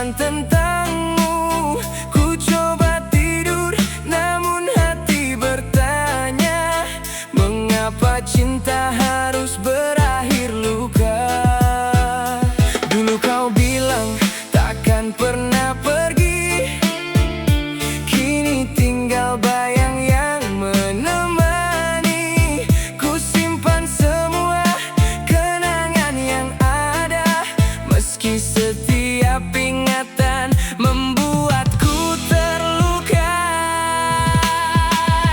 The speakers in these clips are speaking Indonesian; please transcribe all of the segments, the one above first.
jalan tentangmu. Ku coba tidur, namun hati bertanya, mengapa cinta harus berakhir luka? Dulu kau bilang takkan pernah pergi, kini tinggal bayang yang menemani. Ku simpan semua kenangan yang ada, meski setiap ingatan membuatku terluka.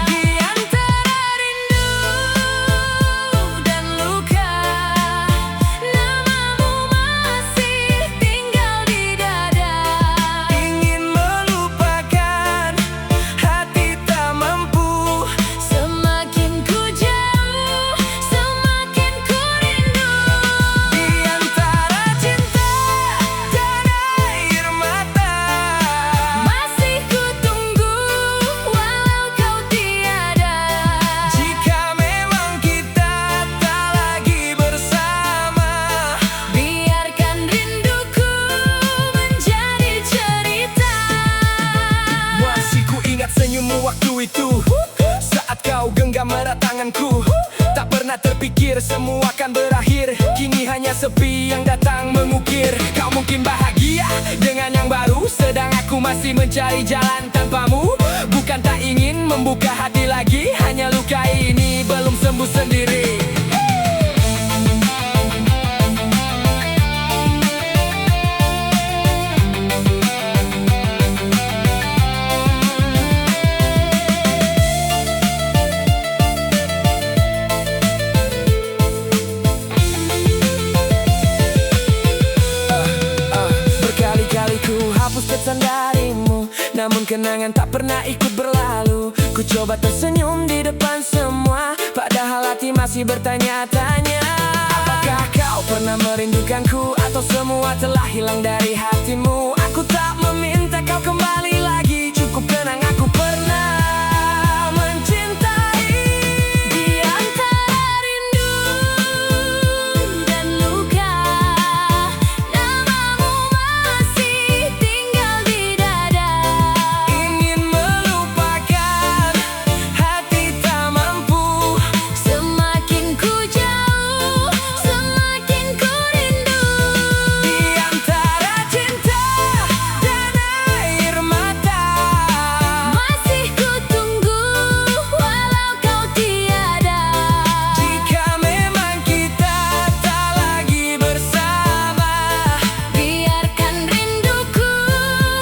Di antara rindu dan luka, namamu masih tinggal di dada. Ingin melupakan, hati tak mampu. Semakin ku jauh, semakin ku rindu. Di antara cinta dan air mata, masih ku tunggu walau kau tiada. Jika memang kita tak lagi bersama, biarkan rinduku menjadi cerita. Masih ku ingat senyummu waktu itu, saat kau genggam erat tanganku. Tak pernah terpikir semua akan berakhir, kini hanya sepi yang datang mengukir. Kau mungkin bahagia dengan yang baru, sedang aku masih mencari jalan tanpamu. Bukan tak ingin membuka hati lagi, hanya luka ini belum sembuh sendiri. Berkali-kali ku hapus pesan darimu, namun kenangan tak pernah ikut berlalu. Ku coba tersenyum di depan semua, padahal hati masih bertanya-tanya. Apakah kau pernah merindukanku, atau semua telah hilang dari hatimu? Aku tak meminta kau kembali lagi, cukup kenang aku pernah mencintai. Di antara rindu dan luka, namamu masih tinggal di dada. Ingin melupakan, hati tak mampu. Semakin ku jauh, semakin ku rindu. Di antara cinta dan air mata, masih ku tunggu walau kau tiada. Jika memang kita tak lagi bersama, biarkan rinduku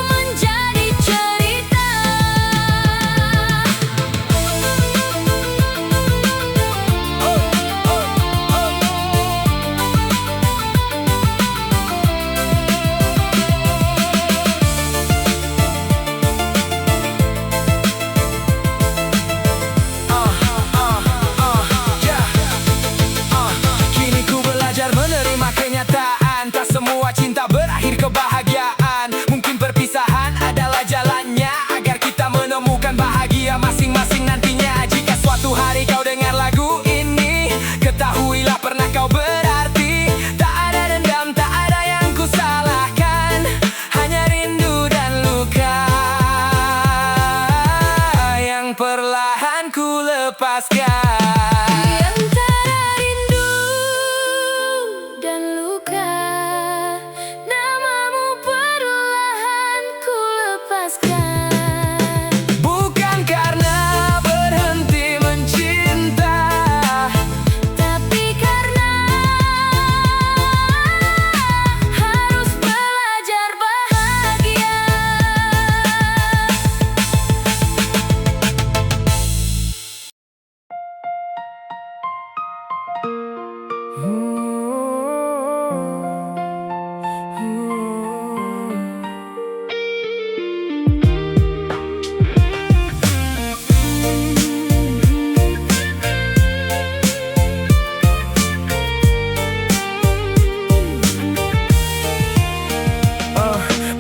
menjadi cerita. Kini ku belajar menerima kenyataan, tak semua cinta berakhir kebahagiaan. Mungkin perpisahan adalah jalannya, agar kita menemukan bahagia masing-masing nantinya. Jika suatu hari kau dengar lagu ini, ketahuilah pernah kau berarti. Tak ada dendam, tak ada yang ku salahkan, hanya rindu dan luka yang perlahan ku lepaskan. Di antara rindu dan luka, namamu perlahan ku lepaskan. Bukan karena berhenti mencinta, tapi karena harus belajar bahagia.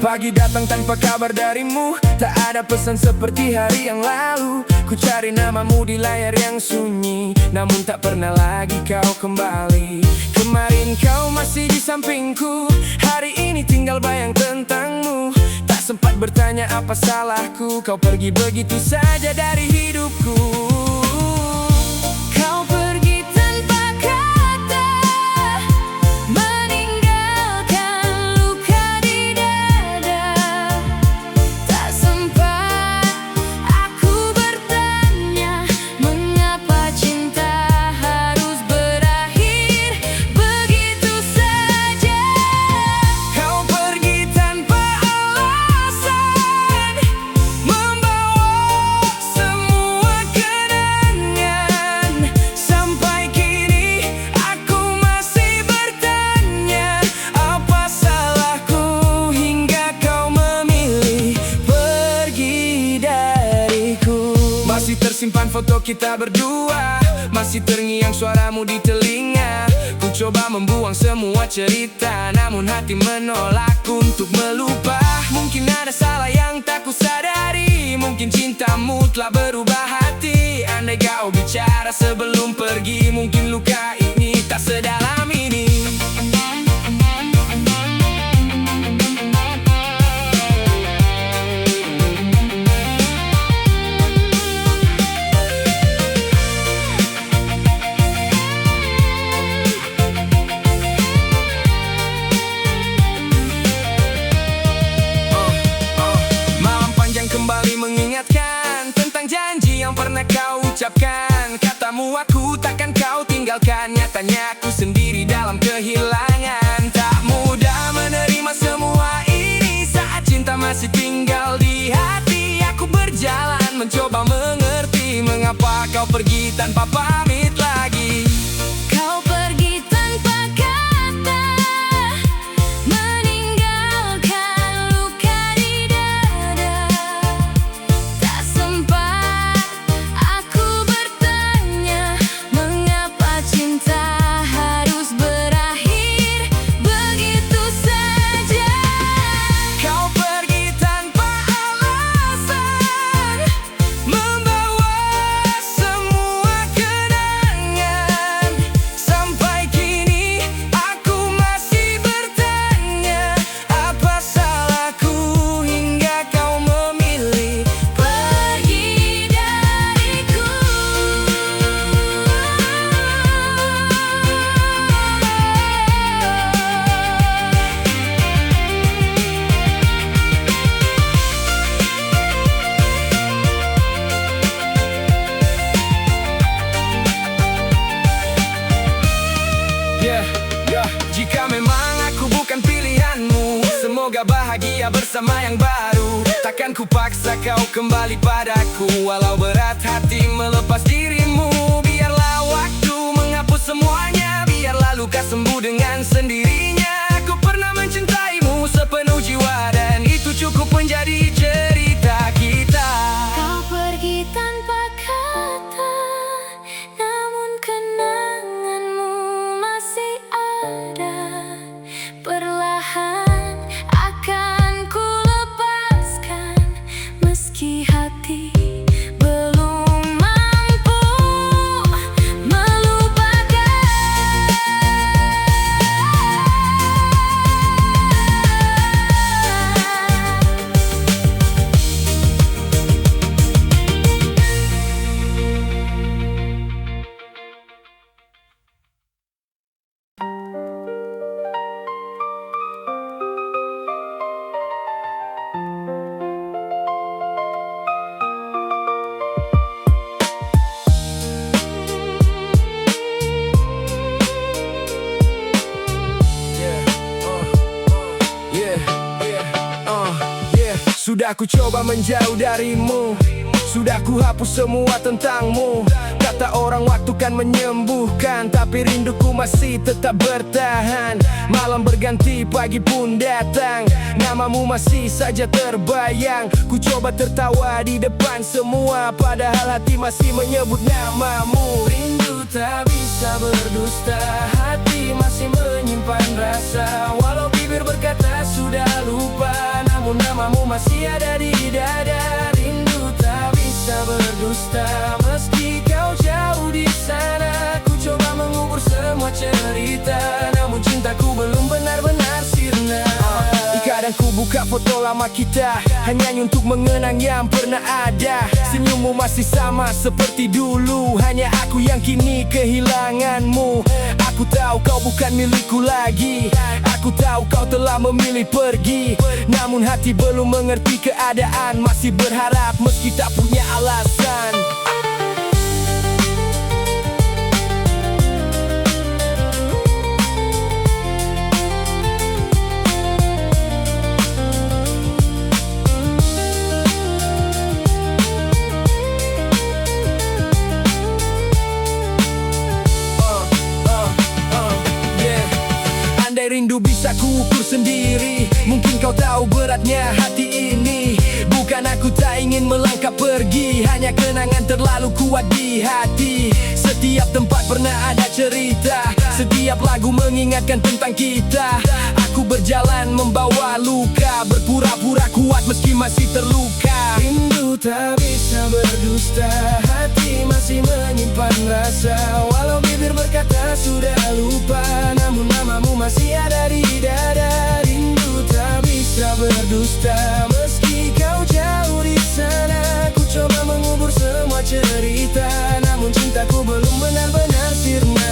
Pagi datang tanpa kabar darimu, tak ada pesan seperti hari yang lalu. Ku cari namamu di layar yang sunyi, namun tak pernah lagi kau kembali. Kemarin kau masih di sampingku, hari ini tinggal bayang tentangmu. bertanya apa salahku, kau pergi begitu saja dari hidupku. Kau pergi tanpa kata, meninggalkan luka di dada. Tak sempat aku bertanya, mengapa cinta harus berakhir begitu saja. Kau pergi tanpa alasan, membawa semua kenangan. Sampai kini aku masih bertanya, apa salahku hingga kau memilih pergi dariku. Masih tersimpan foto kita berdua, masih terngiang suaramu di telinga. Ku coba membuang semua cerita, namun hati menolak untuk melupa. Mungkin ada salah yang tak ku sadari, mungkin cintamu telah berubah hati. Andai kau bicara sebelum pergi, mungkin luka ini tak sedalam ini. Malam panjang kembali mengingatkan tentang janji yang pernah kau ucapkan. Katamu aku takkan kau tinggalkan, nyatanya aku sendiri dalam kehilangan. Tak mudah menerima semua ini saat cinta masih tinggal di hati. Aku berjalan mencoba mengerti mengapa kau pergi tanpa pamit lagi. Kau pergi tanpa kata, meninggalkan luka di dada. Tak sempat aku bertanya, mengapa cinta harus berakhir begitu saja. Kau pergi tanpa alasan, membawa semua kenangan. Sampai kini aku masih bertanya, apa salahku hingga kau memilih Pergi dariku. Jika memang aku bukan pilihanmu, semoga bahagia bersama yang baru. Takkan ku paksa kau kembali padaku, walau berat hati melepas dirimu. Biarlah waktu menghapus semuanya, biarlah luka sembuh dengan sendirinya. Aku pernah mencintaimu sepenuh jiwa, dan itu cukup menjadi cerita kita. Kau pergi tanpa kata, namun kenanganmu masih ada. Perlahan akan ku lepaskan, meski hati belum mampu melupakan. Sudah ku coba menjauh darimu, sudah ku hapus semua tentangmu. Kata orang waktu kan menyembuhkan, tapi rinduku masih tetap bertahan. Malam berganti, pagi pun datang, namamu masih saja terbayang. Ku coba tertawa di depan semua, padahal hati masih menyebut namamu. Rindu tak bisa berdusta, hati masih menyimpan rasa. Walau bibir berkata sudah lupa, namun namamu masih ada di dada. Rindu tak bisa berdusta, meski kau jauh di sana. Ku coba mengubur semua cerita, namun cintaku belum benar-benar sirna. Ikatan Sekarang ku buka foto lama kita, hanya untuk mengenang yang pernah ada. Senyummu masih sama seperti dulu, hanya aku yang kini kehilanganmu. Aku tahu kau bukan milikku lagi, aku tahu kau telah memilih pergi. Namun hati belum mengerti keadaan, masih berharap meski tak punya alasan. Andai rindu bisa ku ukur sendiri, mungkin kau tahu beratnya hati ini. Bukan aku tak ingin melangkah pergi, hanya kenangan terlalu kuat di hati. Setiap tempat pernah ada cerita, setiap lagu mengingatkan tentang kita. Aku berjalan membawa luka, berpura-pura kuat meski masih terluka. Rindu tak bisa berdusta, hati masih menyimpan rasa. Walau bibir berkata sudah lupa, namun namamu masih ada di dada. Rindu tak bisa berdusta, meski kau jauh di sana. Ku coba mengubur semua cerita, namun cintaku belum benar-benar sirna.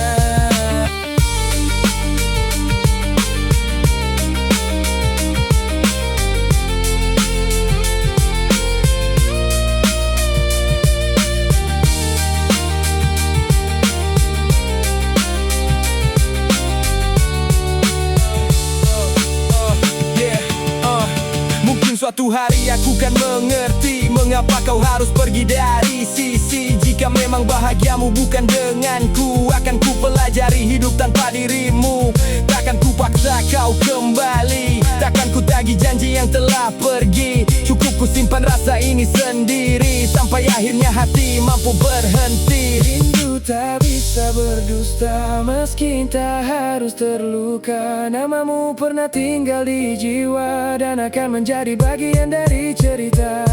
Suatu hari aku kan mengerti mengapa kau harus pergi dari sisi. Jika memang bahagiamu bukan denganku, akan ku pelajari hidup tanpa dirimu. Takkan ku paksa kau kembali, takkan ku tagih janji yang telah pergi. Cukup ku simpan rasa ini sendiri, sampai akhirnya hati mampu berhenti. Rindu tak bisa berdusta, meski tak harus terluka. Namamu pernah tinggal di jiwa, dan akan menjadi bagian dari cerita.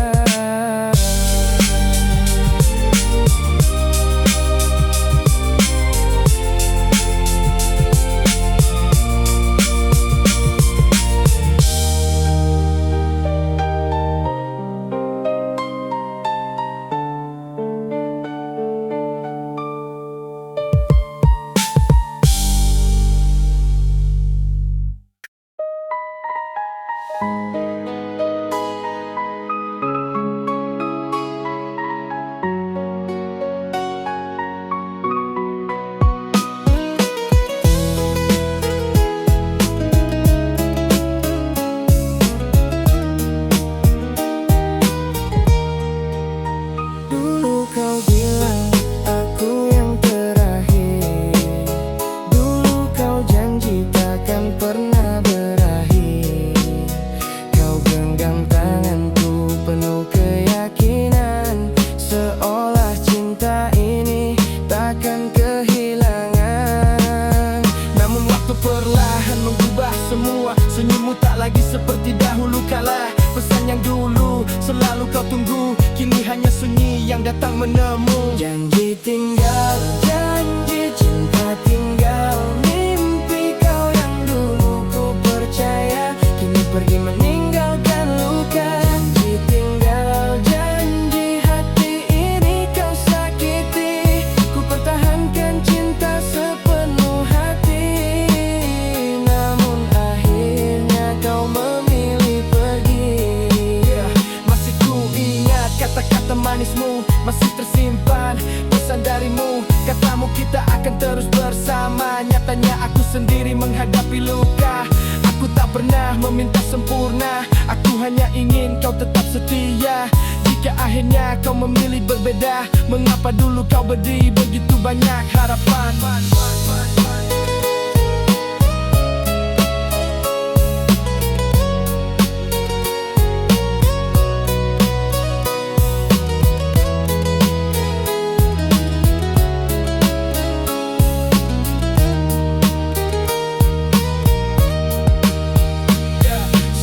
Senyummu tak lagi seperti dahulu kala. Pesan yang dulu selalu kau tunggu, kini hanya sunyi yang datang menemu. Janji tinggal, janji cinta tinggal, mimpi kau yang dulu ku percaya, kini pergi meninggalkan luka. Janji tinggal, janji hati ini kau sakiti, ku pertahankan cinta sepenuh hati. Namun akhirnya kau memilih pergi. Masih ku ingat kata-kata manismu, masih tersimpan pesan darimu. Katamu kita akan terus bersama, nyatanya aku sendiri menghadapi luka. Aku tak pernah meminta sempurna, aku hanya ingin kau tetap setia. Jika akhirnya kau memilih berbeda, mengapa dulu kau beri begitu banyak harapan?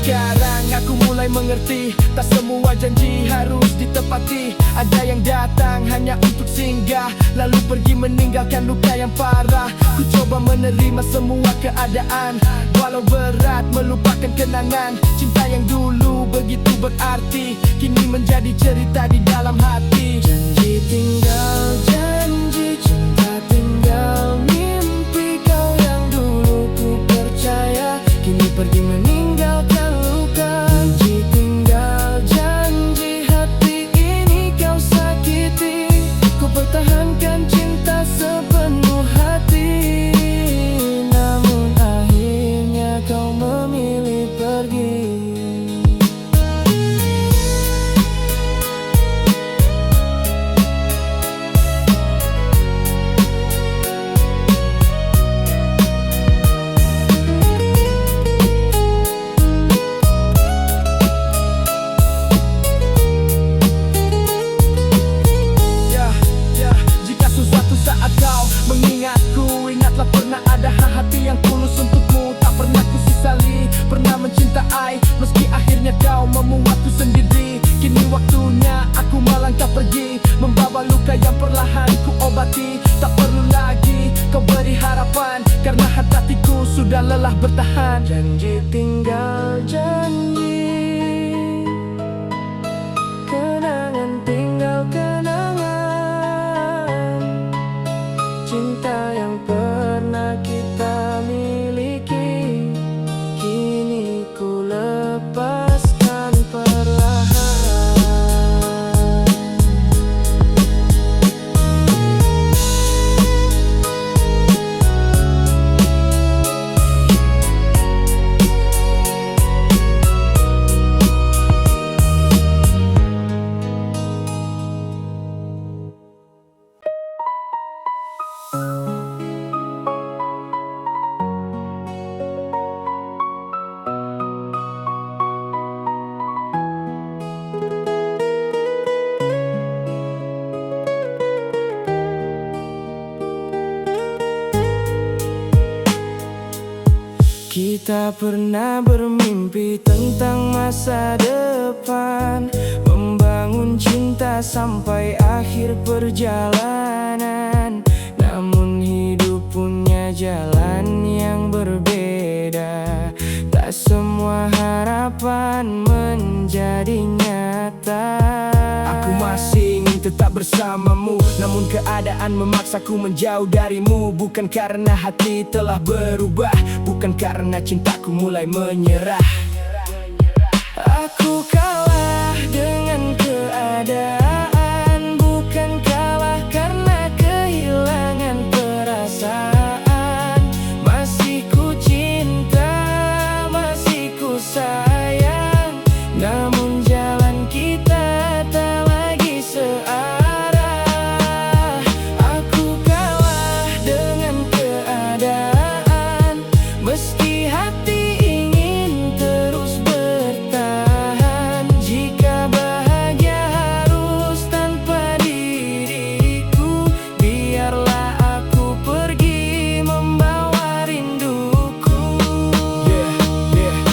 Sekarang aku mulai mengerti, tak semua janji harus ditepati. Ada yang datang hanya untuk singgah, lalu pergi meninggalkan luka yang parah. Ku coba menerima semua keadaan, walau berat melupakan kenangan. Cinta yang dulu begitu berarti, kini menjadi cerita di dalam hati. Janji tinggal janji, cinta tinggal mimpi. Kau yang dulu ku percaya, kini pergi meninggalkan luka. Janji tinggal janji, hati ini kau sakiti. Ku pertahankan cinta sepenuh hati, namun akhirnya kau memilih pergi. Jika suatu saat kau mengingatku, ingatlah pernah ada hati yang tulus untukmu. Tak pernah ku sesali, pernah mencintai, meski akhirnya kau membuatku sendiri. Kini waktunya aku melangkah pergi, membawa luka yang perlahan ku obati. Tak perlu lagi kau beri harapan, karena hatiku sudah lelah bertahan. Janji tinggal janji, kenangan tinggal kenangan. Cinta yang pernah kita miliki, kini ku lepaskan perlahan. Kita pernah bermimpi tentang masa depan, membangun cinta sampai akhir perjalanan. Namun hidup punya jalan yang berbeda, tak semua harapan menjadi nyata. Aku masih ingin tetap bersamamu, namun keadaan memaksaku menjauh darimu. Bukan karena hati telah berubah, bukan karena cintaku mulai menyerah. Aku kalah dengan keadaan, bukan kalah karena kehilangan perasaan. Masih ku cinta, masih ku sayang, namun jalan kita tak lagi searah. Aku kalah dengan keadaan, meski hati ingin terus bertahan. Jika bahagia harus tanpa diriku, biarlah aku pergi membawa rinduku.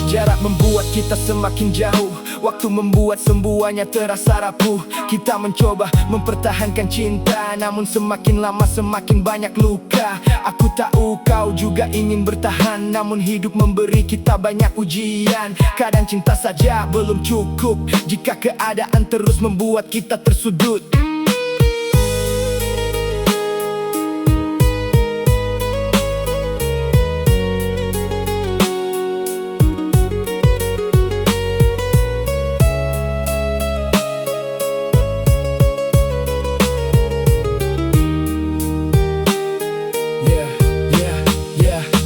Jarak membuat kita semakin jauh, waktu membuat semuanya terasa rapuh. Kita mencoba mempertahankan cinta, namun semakin lama semakin banyak luka. Aku tahu kau juga ingin bertahan, namun hidup memberi kita banyak ujian. Kadang cinta saja belum cukup, jika keadaan terus membuat kita tersudut.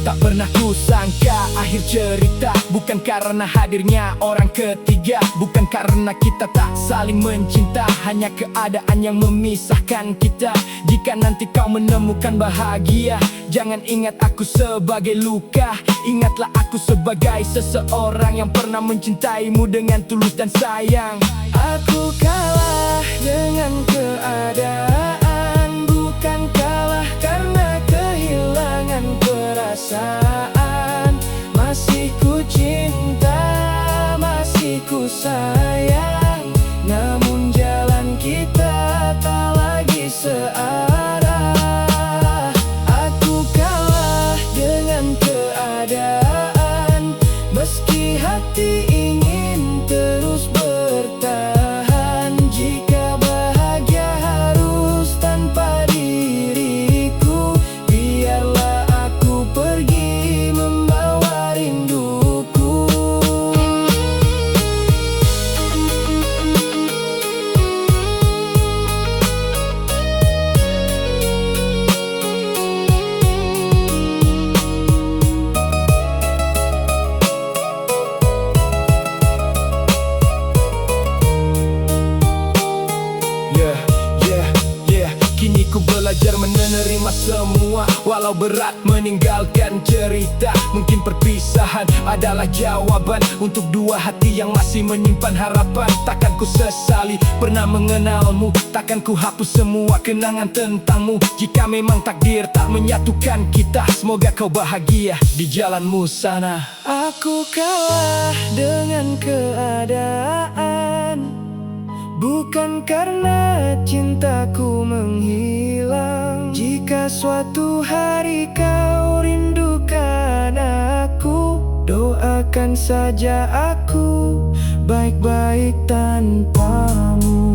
Tak pernah ku sangka akhir cerita, bukan karena hadirnya orang ketiga, bukan karena kita tak saling mencinta, hanya keadaan yang memisahkan kita. Jika nanti kau menemukan bahagia, jangan ingat aku sebagai luka. Ingatlah aku sebagai seseorang yang pernah mencintaimu dengan tulus dan sayang. Aku kalah dengan keadaan, bukan kalah karena kehilangan perasaan. Masih ku cinta, masih berat meninggalkan cerita. Mungkin perpisahan adalah jawaban untuk dua hati yang masih menyimpan harapan. Takkan ku sesali pernah mengenalmu, takkan ku hapus semua kenangan tentangmu. Jika memang takdir tak menyatukan kita, semoga kau bahagia di jalanmu sana. Aku kalah dengan keadaan, bukan karena cintaku menghilang. Jika suatu hari kau rindukan aku, doakan saja aku baik-baik tanpamu.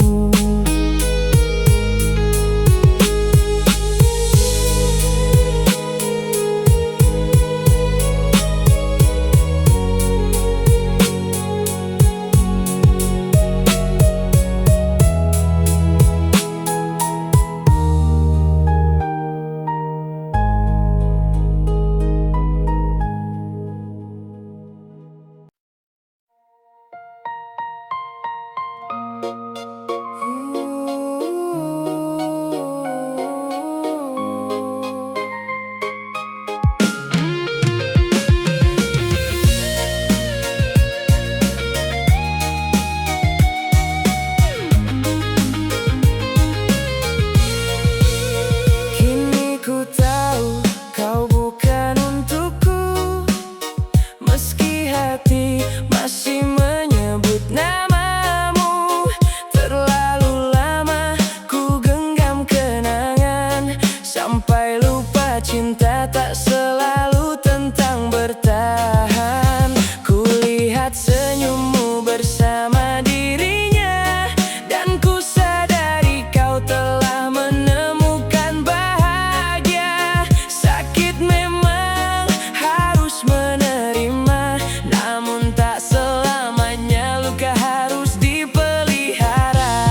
Cinta tak selalu tentang bertahan. Kulihat senyummu bersama dirinya, dan ku sadari kau telah menemukan bahagia. Sakit memang harus menerima, namun tak selamanya luka harus dipelihara.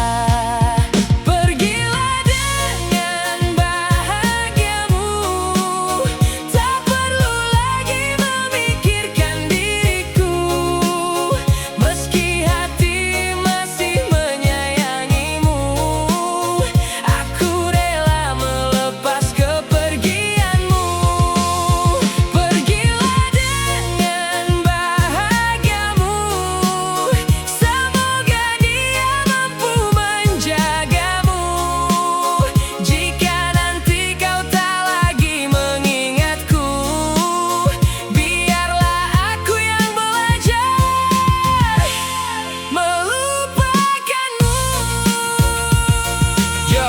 Pergilah dengan bahagiamu, tak perlu lagi memikirkan diriku. Meski hati masih menyayangimu, aku rela melepas kepergianmu. Pergilah dengan bahagiamu, semoga dia mampu menjagamu. Jika nanti kau tak lagi mengingatku, biarlah aku yang belajar melupakanmu. Yo,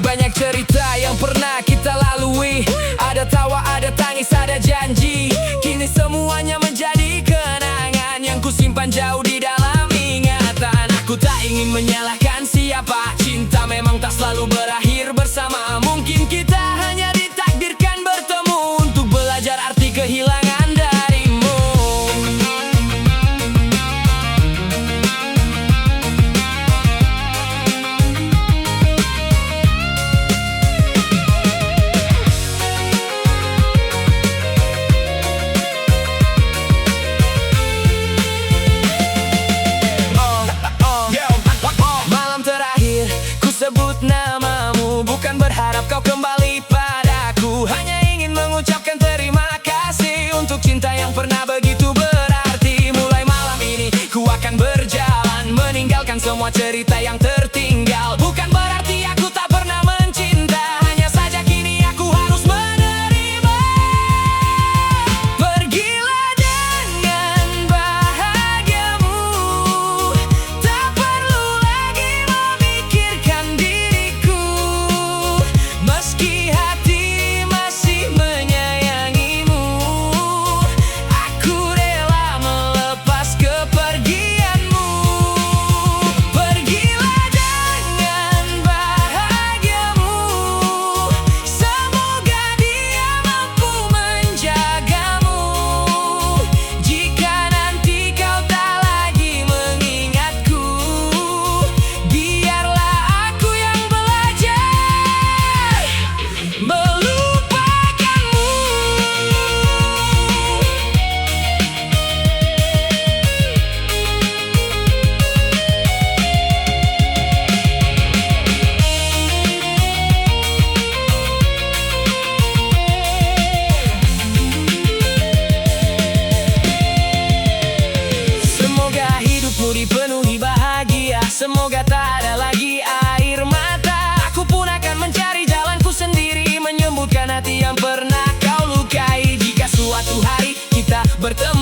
banyak cerita yang pernah kita lalui. Ada tawa, ada tangis, ada janji. Kini semuanya menjadi kenangan yang kusimpan jauh di dalam ingatan. Aku tak ingin menyalahkan siapa, cinta memang tak selalu berakhir bersama. Mungkin kita hanya ditakdirkan bertemu untuk belajar arti kehilangan darimu. Malam terakhir ku sebut namamu, bukan berharap kau kembali padaku. Hanya ingin mengucapkan terima kasih untuk cinta yang pernah begitu berarti. Mulai malam ini ku akan berjalan, meninggalkan semua cerita yang tertinggal. Bukan berarti aku tak pernah mencinta, hanya saja kini aku harus menerima. Pergilah dengan bahagiamu, tak perlu lagi memikirkan diriku. Meski hati masih menyayangimu, aku rela melepas kepergianmu. Pergilah Semoga tak ada lagi air mata. Aku pun akan mencari jalanku sendiri, menyembuhkan hati yang pernah kau lukai. Jika suatu hari kita bertemu